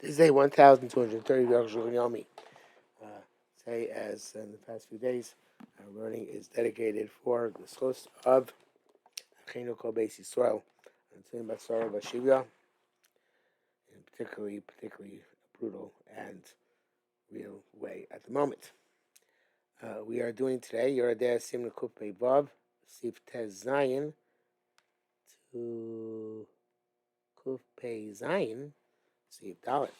This is day 1230 Arukh HaShulchan. Say, as in the past few days, our learning is dedicated for the source of Achinu Kol Beis Yisrael, and Tzim Batzara Bashivya, in particularly brutal and real way at the moment. We are doing today Yoradeh Simna Kuf Pei Vav, Sif Tez Zayin to Kuf Pei Zayin, Sif Dalet.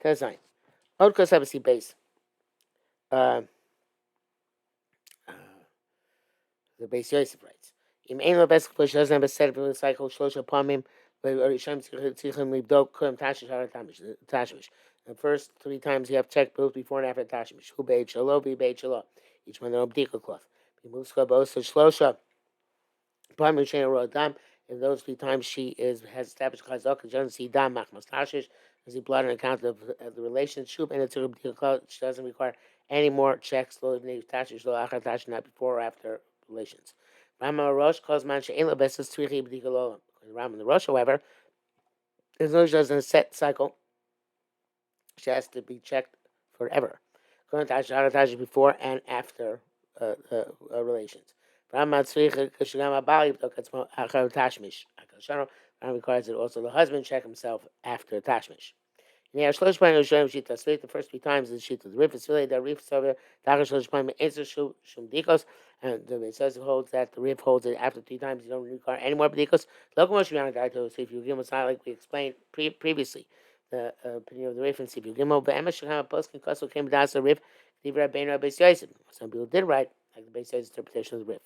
Tez Zayin. Od Kos Abasi Base. The Beis Yosef writes, "Im ein lo best push doesn't have a set of cycle shlosha palmim, but Rishon tzichem libdok kulam tashish hara tashmish. The first 3 times you have to check both before and after tashmish. Hu beit shalo, be beit shalo. Each one their own bdika cloth. Be moves both shlosha palmim shein ro dam. In those 3 times she has established chazak, and doesn't see dam machmas tashish. Does he blood on account of the relationship, and it's a bdika cloth. She doesn't require any more checks. Lo tashish lo achar tashish, not before or after relations. Rama Rosh calls man she'en lo besas tzrichi b'dika lo. Rama the Rosh, however, as long as she doesn't set cycle, she has to be checked forever. Going to tashi before and after relations. Rama tzrichi k'shigam abali b'dok achar tashmish. Rama requires that also the husband check himself after tashmish. The first 3 times is sheet of the rif is really the rif over answer shum dikos, and the says holds that the rif holds it after 3 times. You don't require any more dikos. Locomotion beyond guy to see if you give him a sign like we explained previously. The opinion of the rif, and see if you give him a be'emesh shacham post can cause came down to the rif. Some people did write like the Beis Yosef's interpretation of the rif.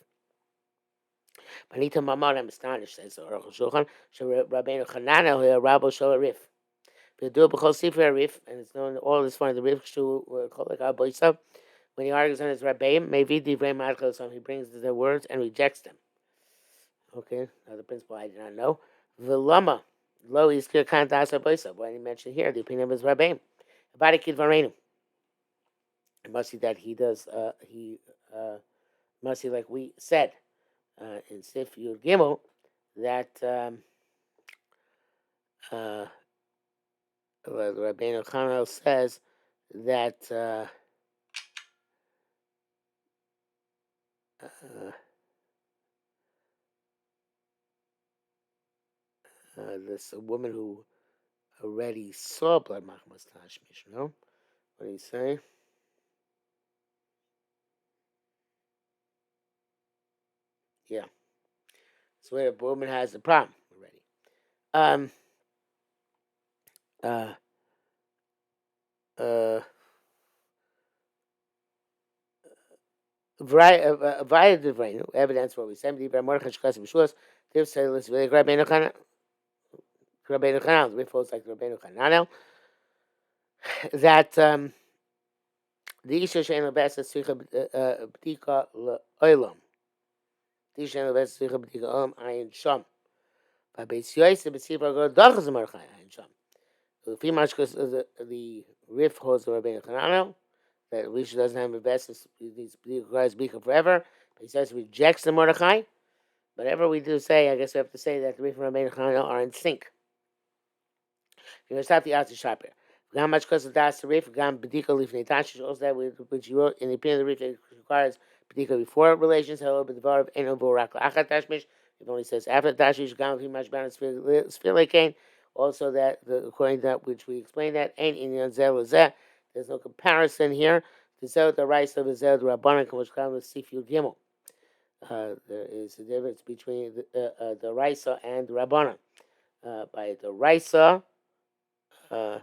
Panita Mamad, I'm astonished, says Arukh HaShulchan. Rabbeinu Chananel Rabo Shol Rif. We do it because Sefer Rif, and it's known all this fun. The Rif Shu Kolek Aboisa. When he argues on his Rabbeim, maybe Divrei Madchel, he brings the words and rejects them. Okay, another principle I did not know. Vilama Lo Iskir Kantas Aboisa. Why did he mention here the opinion of his Rabbeim? About a kid Varenu. It must be that he does. He must be like we said in Sif Yud Gimel that. Rabbeinu Chanel says that this woman who already saw blood machmas tashmish, no? What do you say? Yeah. So where the woman has the problem already. Via the evidence what we said, the Mordechai Shkas B'Shuas, Tiv Selis V'Leg Rabbeinu Chananel, the Rif like Rabbeinu Chananel, that the Isha Shein Lebes Tzricha B'Dika L'Olam. The Isha Shein Lebes Tzricha B'Dika L'Olam Ayin Sham. By Beis Yosef B'Tzricha Gor Dachas Mordechai Ayin Sham. The female the Rif holds the Rabbeinu Chananel, that Risha doesn't have a best, requires Bika forever. But he says rejects the Mordechai. Whatever we do say, I guess we have to say that the Rif and Rabbeinu Chananel are in sync. You start the answer sharper. Gam much because of das Rif, Gam B'dika Lifnei Tashish, also that which you wrote in the opinion of the Rif, it requires B'dika before relations, hello, but the bar of Eno Vorak Achat Tashmish, it only says after Tashish, Gam Himash Ban Sfilekain, also that, according to that which we explained, that ain't in Yanzel. There's no comparison here. The Zel the rice of the Zel the Rabbanan, which comes with Sifil Gimel. There is a difference between the Raisa and the Rabbanan. By the Raisa, because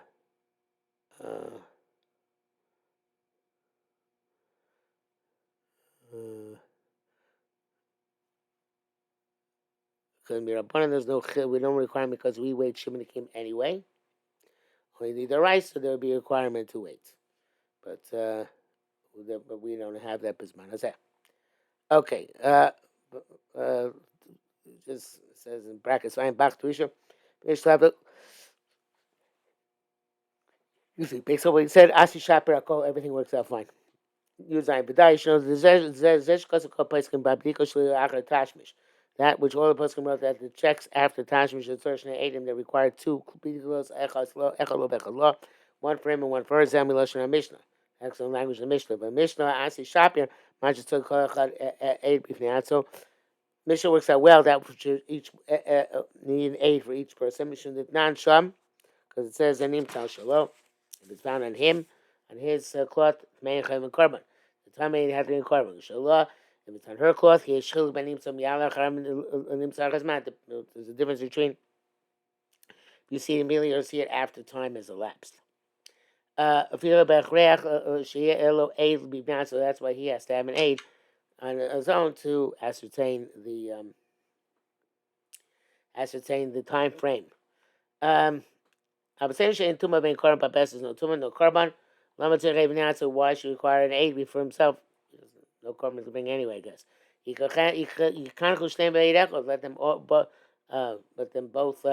Rabbanan, there's no we don't require him because we wait Shimon Kim anyway. Only the Raisa, there will be a requirement to wait, but we don't have that bisman. Okay. Just says in brackets, I'm back to Isha. Based on what he said, Asi Shaper, everything works out fine. Uzain B'dai shows the Zesh Kosakol Peskin Babdiko Shli Achar Tashmish. That which all the Peskin wrote that the checks after Tashmish and Thorshne Adim that required two Bidikos Echalo Bechalo, one for him and one for her, Zamilosh and Mishnah. Excellent language in Mishnah. But Mishnah, Asi Shapir, Manchas took Kolachad Aid Bifniatso. Mishnah works out well that each need an aid for each person. Mishnah did non sham because it says Anim Tal Shalom. If it's found on him, on his cloth, Me'echayim and Korban. The time he had to be in Korban. Shalom. If it's on her cloth, he is Shil Benim Sam Yala Charam Anim Tzarchazmat. There's a difference between you see it immediately or see it after time has elapsed. So that's why he has to have an aid on his own to ascertain the time frame. I'm saying in Tuma being Korban Papes is no Tuma, no Korban. So why should he require an aid for himself? No Korban to bring anyway, I guess. You can't let them all, let them both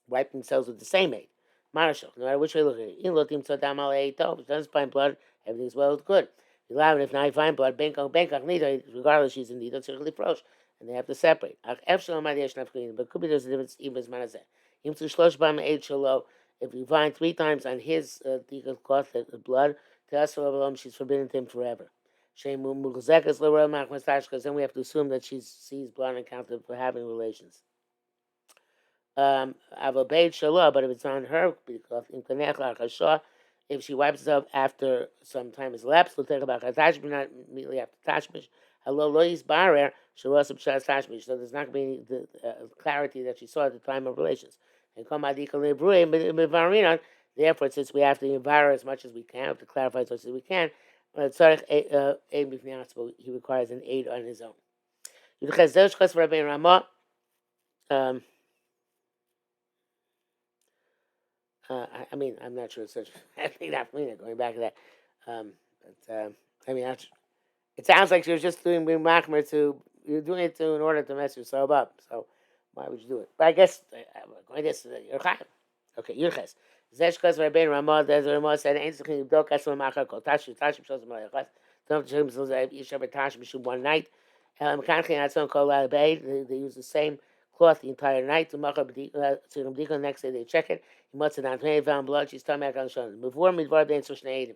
wipe themselves with the same aid. Marashal, no matter which way you look at it. If it doesn't find blood, everything's well, it's good. If not, you find blood, neither, regardless, she's in need of frosh, and they have to separate. But could be there's a difference even as manazeh. If you find 3 times on his cloth blood, she's forbidden to him forever. Because then we have to assume that she sees blood and counted for having relations. But if it's on her, if she wipes it up after some time has elapsed, we'll take about Tashmish, not immediately after Tashmish. Hello, Lois Barer, so there's not going to be the clarity that she saw at the time of relations. And therefore, since we have to environ as much as we can, have to clarify as much as we can, he requires an aid on his own. I mean, I'm not sure it's such. I think not going back to that. I mean, it sounds like you're just doing machmer you're doing it in order to mess yourself up. So why would you do it? But I guess you're chayav. Okay, you're ches. Zesh kos Rabbeinu Ramah. There's a Ramah said, "Ain't something you don't catch one machar called tashim shows them like that. Don't tashim shows that each other tashim one night. Mechanically, not someone called They use the same cloth the entire night to machar b'dika. The next day they check it. He must have done 20 found blood. She's talking about Shon. Before midvar bein Shnei Eidim.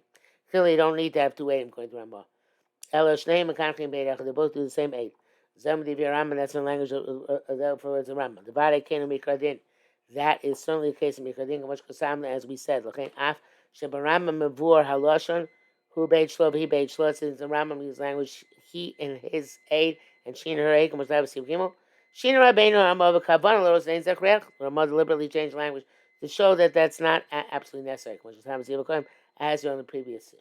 Clearly, you don't need to have 2 Eidim according to Ramah. Elo Shnei Mechanically and Beirach. They both do the same Eid. Zemdi v'Rambam. That's the language of for the Rambam. The Vade Kenu Mikradin. That is certainly the case of Mikradin, which Kasamna, as we said, Lachain Af, Shebarambam Mavur Haloshon, who Beit Shlo, he Beit Shlo, since the Rambam uses language, he in his aid, and she in her aid, was that Siv Gimel. She in Rabbeinu Ramav Kavan, Loros Nain Zekrech, Ramah deliberately changed language to show that that's not absolutely necessary, which is Hamas Yivakoim, as on the previous Sif.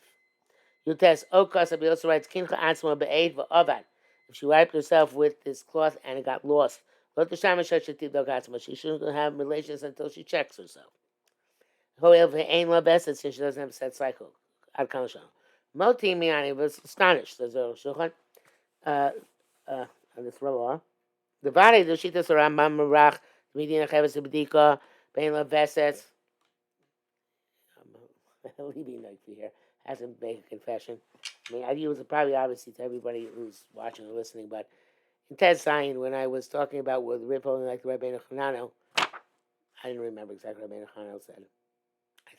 Yutes Okas, Abi also writes, Kincha Atzma Be'ed V'Avad. If she wiped herself with this cloth and it got lost, she shouldn't have relations until she checks herself. Since she doesn't have a set cycle. Moti Miani was astonished. There's a Shulchan on this row. The Vare, the Shita Saram Marach, Medina Chavis B'dika, Bein La Vesets. I'm leaving like here. Hasn't made a confession. I mean, it was probably obviously to everybody who's watching or listening, but in Ted Zion, when I was talking about what Rippo like Rabbeinu Chanano, I didn't remember exactly what Rabbeinu Chanano said.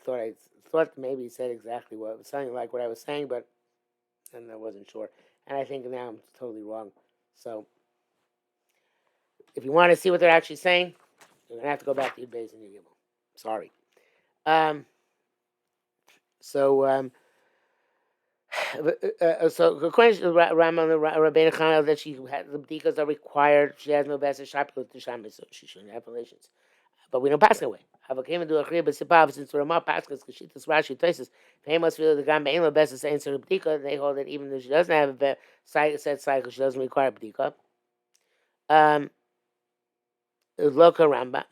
I thought maybe he said exactly what it was sounding like what I was saying, but I wasn't sure. And I think now I'm totally wrong. So if you want to see what they're actually saying, you're gonna have to go back to Yud Beis and Yud Gimel. Sorry. So according to Rambam, Rabbeinu Chanel, that she had the bdikas are required. She has no best shop to shamis, so she shouldn't have relations. But we don't pass away. Have came into a kriya b'sipav since Ramah paskas kashitas Rashi Tosis. Famous feel the gam bein lo best to answer bdika. They hold that even if she doesn't have a set cycle, she doesn't require bdika. Loka Ramba.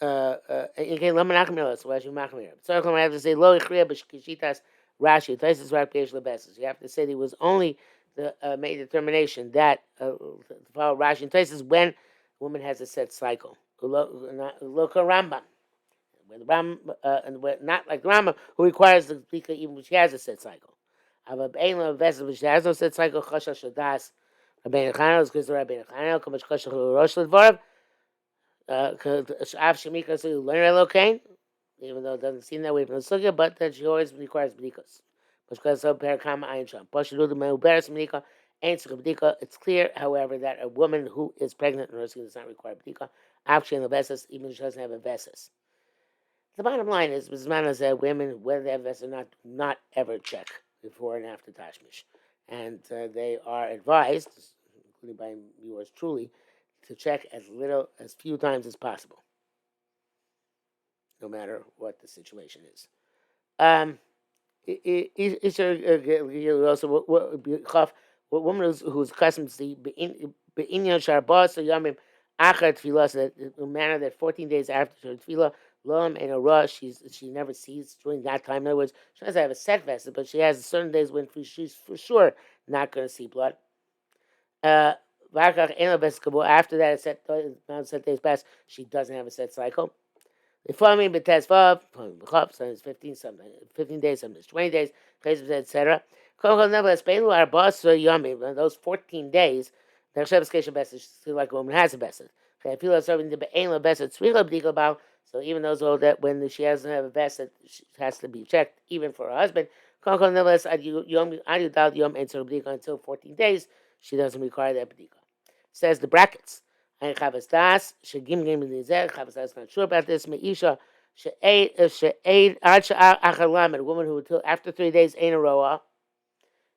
Again, lo menachmir. So why should machmir? So I have to say lo kriya b'shitas Rashi Tosis rak peish lebesses. You have to say there was only the made determination that to follow Rashi and Tosis when a woman has a set cycle. Loka Rambam. Where the Ram and where, not like the Rama who requires the bdika even when she has a set cycle. Ava be'ela vessel which has no set cycle chashash shadas. Rabbeinu Chanel is because the Rabbeinu Chanel kamash chashash rosh ledvarav. Av shemika so you learn elokain, even though it doesn't seem that way from the sugya, but that she always requires bdikas. Because so perakam ayin sham. Pashudu the meuberes bdika ain't sukkah bdika. It's clear, however, that a woman who is pregnant and nursing does not require bdika. Actually, in the veses, even if she doesn't have a veses. The bottom line is, Bismana said women, whether they have veses or not, do not ever check before and after tashmish, and they are advised, including by yours truly, to check as few times as possible, no matter what the situation is. Is there also what woman who's accustomed to see beinyan sharbas or yamim achar tefillah, so that in a manner that 14 days after her tefillah, loam and a rush, she never sees during that time. In other words, she doesn't have a set vested, but she has certain days when she's for sure not going to see blood. After that, set days pass, she doesn't have a set cycle. Informing betesvav, so it's 15 something, 15 days, sometimes 20 days, etc. Those 14 days, the Chevskation best is like a woman has a best. I feel like serving the Be'ela best, so even those that when she doesn't have a best, it has to be checked, even for her husband. Until 14 days, she doesn't require that bedika. Says the brackets. And Chavas Das, Shegim Gim Nizer, Chavas Das not sure about this. Meisha, She'aid Achalam, a woman who until after 3 days ain't a roa.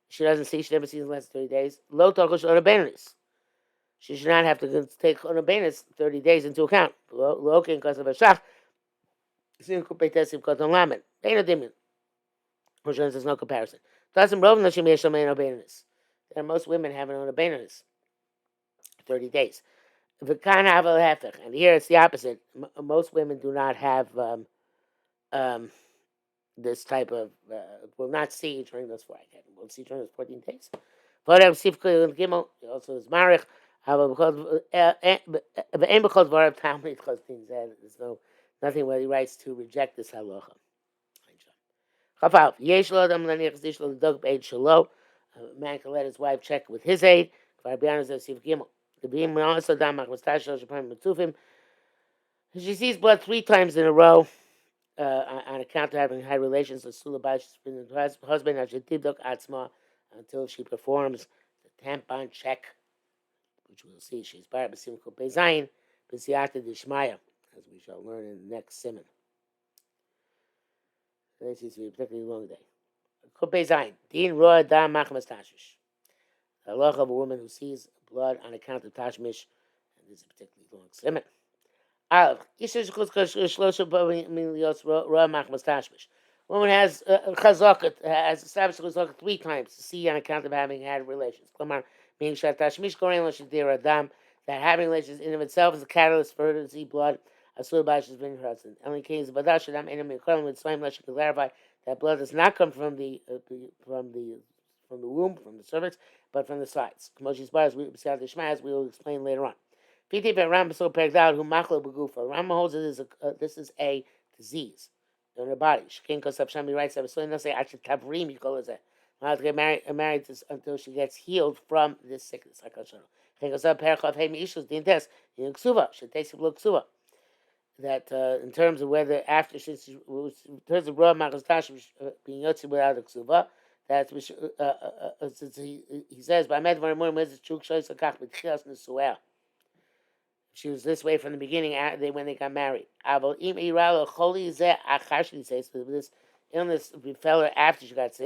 She doesn't see, she never sees in less than 3 days. Lo Tokosh Onabenis. She should not have to take Onabenis 30 days into account. Lo Kin because of a Shach. Sin Kupetesim Koton Lamed. Ain't a dimin. Which there's no comparison. Doesn't Rov Nashim Yesham ain't Onabenis. Most women have an Onabenis 30 days. And here it's the opposite. Most women do not have this type of, will not see during those 4 days. Will see during those 14 days. Also is Marich. There's nothing where he writes to reject this halacha. A man can let his wife check with his aid. She sees blood 3 times in a row on account of having had relations with Sulabash, husband, until she performs the tampon check, which we'll see. She's bar b'sim kopei zayin, b'siyata d'shmaya, as we shall learn in the next simon. Today seems to be a particularly long day. Kopei zayin, din roa da machmas tashish. The halacha of a woman who sees blood on account of tashmish, and this is a particularly long simon. Woman has chazaka, has established chazaka 3 times to see on account of having had relations. Meaning that having relations in of itself is a catalyst for her to see blood. Asur Bash has been her husband. Only cases of Badashadam enemy to clarify that blood does not come from the womb, from the cervix, but from the sides. As we will explain later on. Rambam so pegged out who machlo begufa. Rambam holds this is a disease in her body. Shkin Kosab Shami writes that so say actually tavrim you call it that. Not to get married until she gets healed from this sickness. Shkin Kosab Perchav Hey Meishus Din Tes in Ksuva should taste of Ksuva. That in terms of whether after in terms of raw machos tash being yotzi without a Ksuva. That's he says by Medvar Morim where's the chuk shoys akach b'tchilas nesuel. She was this way from the beginning when they got married. So this illness befell her after she got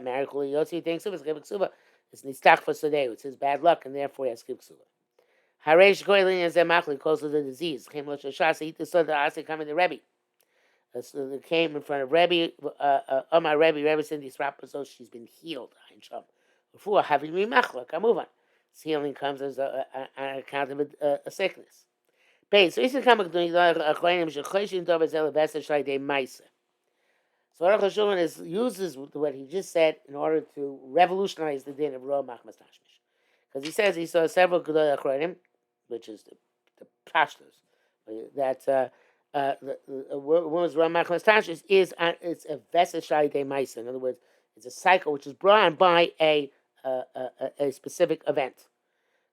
married. Yossi thinks it was it's nistach for Sadeh. It's his bad luck, and therefore he has to ksuba. Haresh Goylin is Zemachli, cause of the disease. Came to Shasa, eat the son of Asa coming to Rebbe. So they came in front of Rebbe. My Rebbe said this rapper, so she's been healed. Before having me machlok, I move on. Healing comes as on account of a sickness. So Arukh HaShulchan uses what he just said in order to revolutionize the din of Roa Machmas Tashmish. Because he says he saw several Gedolei Achronim, which is the pastors, that A woman's Ramachmas Tashis is it's a Vesashai de Maisa. In other words, it's a cycle which is brought on by a specific event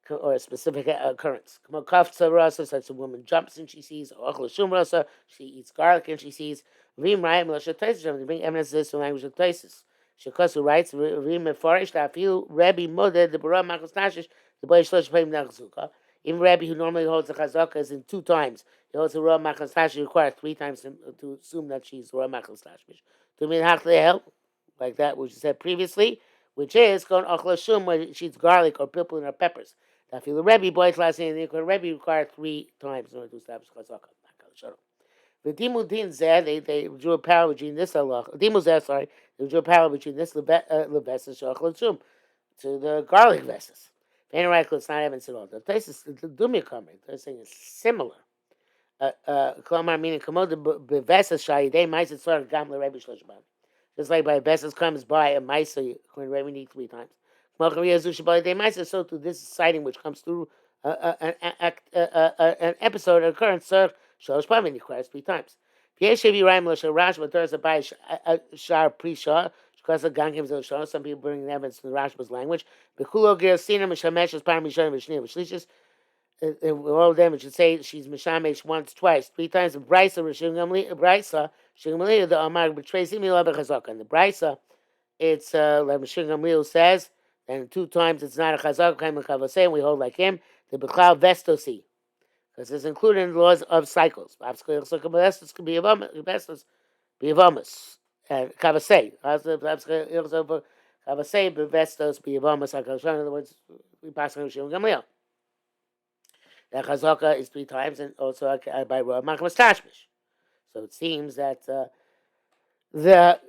or a specific occurrence. Kafta rasa, such a woman jumps and she sees, or shum rasa, she eats garlic and she sees. Vim rayim l'shataisis, they bring evidence to this in language of places. Shekasu writes, Vim mefarish that feel Rebbe Modeh the Bara Machas Tashish the boy shlosh payim nachzuka. Even Rebbe, who normally holds the chazaka, is in 2 times. He holds the Ra Machas Tashish requires 3 times to assume that she's Ra Machas Tashish. To mean hachlehel, like that which you said previously, which is going achla shum where she eats garlic or pippin or peppers. Now, if you Rebbe boys last name, the Rebbe required 3 times in order to establish chazaka. The Dimudin Zeh, they drew a parallel between this Allah. Dimuzeh, sorry, they drew a parallel between this leves and shachal shum to the garlic vesses. Anyway, it's not evidence at all. The place is the Dumya comment. They're saying it's similar. Klamar meaning kamod bevesas shayidei ma'aser tzor gam leRebbe shlosh bam. Just like by Besses comes by a Maisa when Rebbe need 3 times. So to this sighting which comes through an episode, an occurrence, Shalosh Pamim requires 3 times. Some people bring evidence in the Rashba's language. All of them, it should say she's Mishamesh once, twice, 3 times. The Brisa, the Amar betrays him, and the Brisa, it's like Mishum Gamliel says, and 2 times it's not a Chazak, and we hold like him, the Bechal Vestosi, because it's included in the laws of cycles. Vestos could be Vestos, be Avamus, and Kavasei. Kavasei, Vestos, be Avamus, in other words, we pass on Mishum Gamliel. That Chazaka is 3 times, and also by Rav Machmas Tashmish. So it seems that the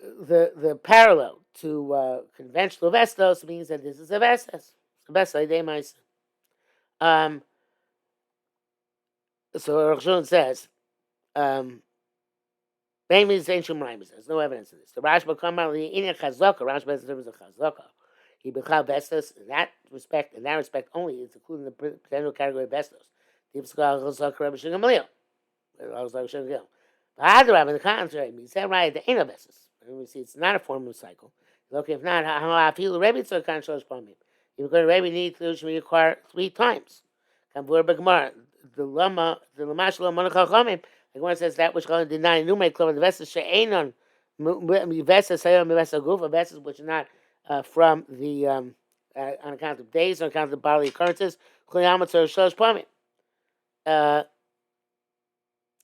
parallel to conventional vestos means that this is a vestos. Vestos de Maisa. So Arukh HaShulchan says, mainly the ancient Raimis. There's no evidence of this. The Rashba come out in a chazaka. Rashba has the terms of chazaka. He became vestos in that respect only. It's including the general category of vestos. The chazaka Rebbe Shingamliel. On the contrary, he said right, the ain't a vestos. We see it's not a form of cycle. Look, if not, how I feel Rebbe so can't show us from him. You're going to Rebbe need to require 3 times. The Lamash Lamanachachamim, like one says that which did not enumerate the vesses she'enon vesses sayom vesses gufa vesses which are not from the on account of days, on account of bodily occurrences.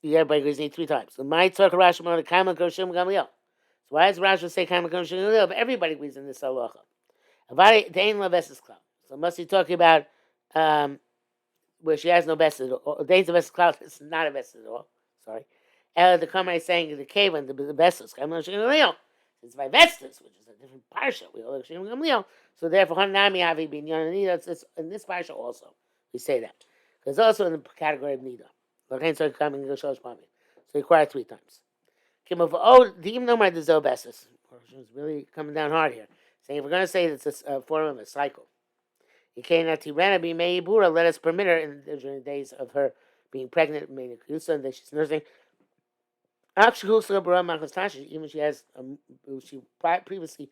Everybody agrees need 3 times. So my tzarka Rashi on the Kama Gershim Gamliel. So why does Rashi say Kama Gershim Gamliel? But everybody agrees in this halacha. Avadi dein leveses cloud. So must be talking about where she has no vested or days of vested cloud is not a vested at all. Sorry. The comment is saying the cave and the vested. Kama Gershim Gamliel. It's by vestas, which is a different parsha. We all Gershim Gamliel. So therefore, Hanami Avi Binyan Nida. In this parsha also we say that. There's also in the category of Nida. So he required 3 times. The even though my Dizel Besses, it's really coming down hard here. Saying if we're going to say it's a form of a cycle, you can't Tirana be Meibura, let us permit her during the days of her being pregnant, and that she's nursing. Even she has she previously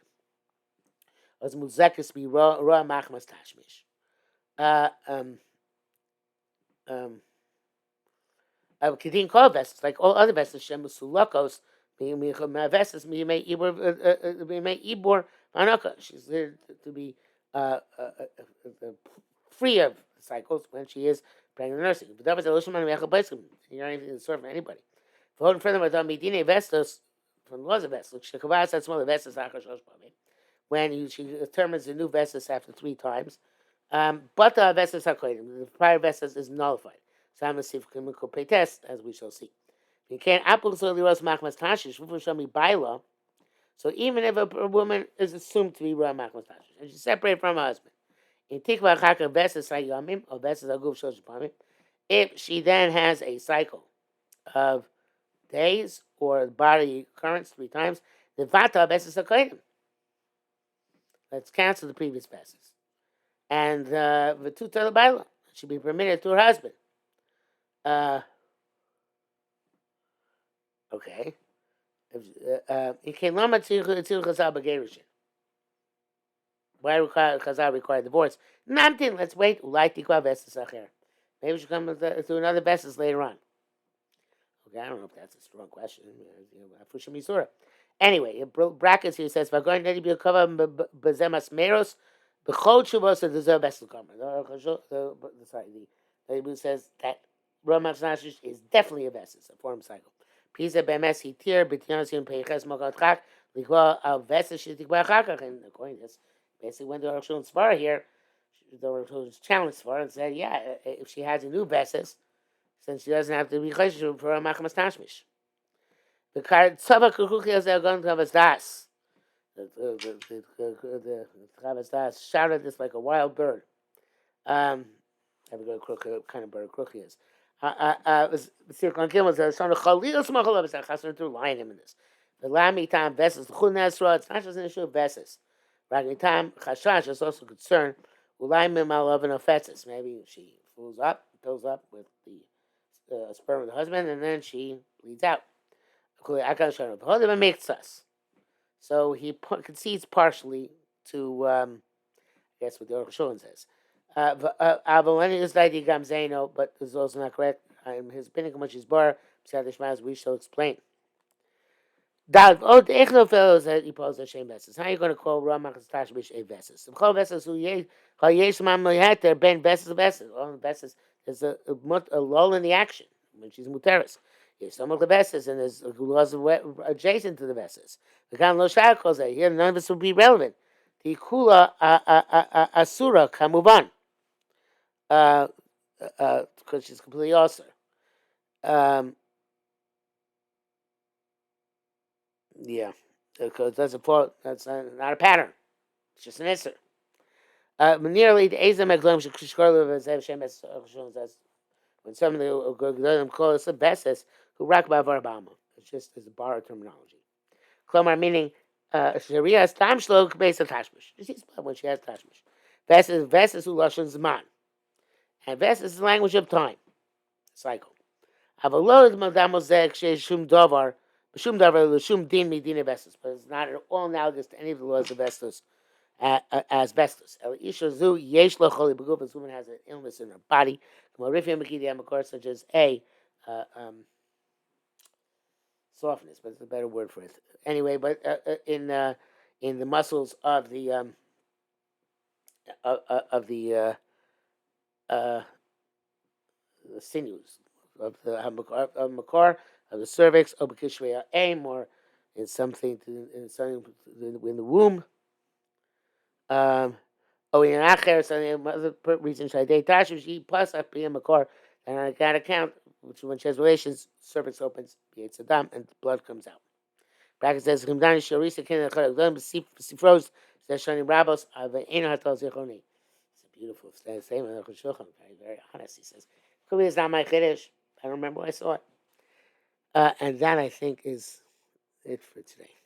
was Muzekis be Ra Machmas Tashmish. Kedin call vestas, like all other vestas, Shemusulakos, vestas, may Ibor Vanaka. She's there to be free of cycles when she is pregnant nursing. But that was a Lushman Mechal you're not even serve anybody. For further, Medine Vestas, from laws of Vestas, Shekavas, that's one of the Vestas, when she determines the new Vestas after 3 times. But the Vestas the prior Vestas is nullified. Test, as we shall see. You can't absolutely roast machmas tashish. Show me bylaw. So even if a woman is assumed to be roast machmas tashish, and she's separated from her husband, in tikva chaka vesas hayamim or vesas aguf shoshipamim, if she then has a cycle of days or body occurrence 3 times, the vata vesas hakodim. Let's cancel the previous vesas, and the tuta bylaw should be permitted to her husband. Okay. In Lama Tzil Chazal Begerushin. Why require Chazal require divorce? Namtin. Let's wait. Ulai Tikva Vesas Acher. Maybe we should come to another Vesas later on. Okay, I don't know if that's a strong question. Fushim Yisura. Anyway, in brackets here it says, "Vagoyin nedi b'kava b'zemas meros b'chol shuvos deserve Vesas Kamer." Sorry, the Hebrew says that Ramach Nashish is definitely a Vesas, a form cycle. Pisa bemes hitir b'tyonasim peiches mogatchak likwa al Vesas shetikba achakach. And according to this, basically went to Arukh HaShulchan's Svara here. The Arukh HaShulchan's challenged Svara and said, yeah, if she has a new Vesas, since she doesn't have to be chayshul for a machamas tashmish. The card tzava kukuchi are going to have as das. The Chavas Das shouted this like a wild bird. Every good crook kind of bird a crook is. Sirkon Kim was a son of Khalil Smachal of Chassan to line him in this. The Lami time Vesses, the Chun Nesra, it's not just an issue of Vesses. Ragni time Chashash is also concerned. Ulaim Mimal and offenses. Maybe she fills up with the sperm of the husband, and then she bleeds out. So he concedes partially to, I guess, what the Arukh HaShulchan says. But this is also not correct. His opinion, which is bar, we shall explain. How are you going to call Ramach Tashmish a Veses? The whole Veses who Yesh Mam Lehater Ben Veses Veses. All the Veses, there's a lull in the action when she's Muteris. There's some of the Veses and there's laws adjacent to the Veses. The Gan Lo Shah calls that here, none of this would be relevant. The Kula Asura Kamuban. Because she's completely awesome. Yeah, because that's not a pattern. It's just an answer. Nearly the Ezem Eglom Shkishkorlu Zev Shemes when some of the Gedolim call us the Beses who rock by Varabama. It's just a borrowed terminology. Klomar meaning Sharia's time shlok based on Tashmish. You see when she has Tashmish. Veses who lashon Zman. And Veses is the language of time. Cycle. Avalod Madamozek Shum Dovar. Shum Davar Shum Din Medina Vestas, but it's not at all analogous to any of the laws of Vestas as Vestas. El Isha Zu Yesh Lo Choli Beguf, this woman has an illness in her body, such as a softness, but it's a better word for it. Anyway, but in the muscles of the sinews of the makar of the cervix, or aim, or in something in the womb. In acher, some other reason shadei tashush she plus apiyam makar, and on that account, which when she has relations, cervix opens, creates a dam, and blood comes out. Bracket says Rimdani Sharisa Kin Sifros says Shani Rabos Avein Hatal Zichoni. It's a beautiful statement of Arukh HaShulchan, very honest. He says, "Could be it's not my chiddush. I don't remember when I saw it." And that I think is it for today.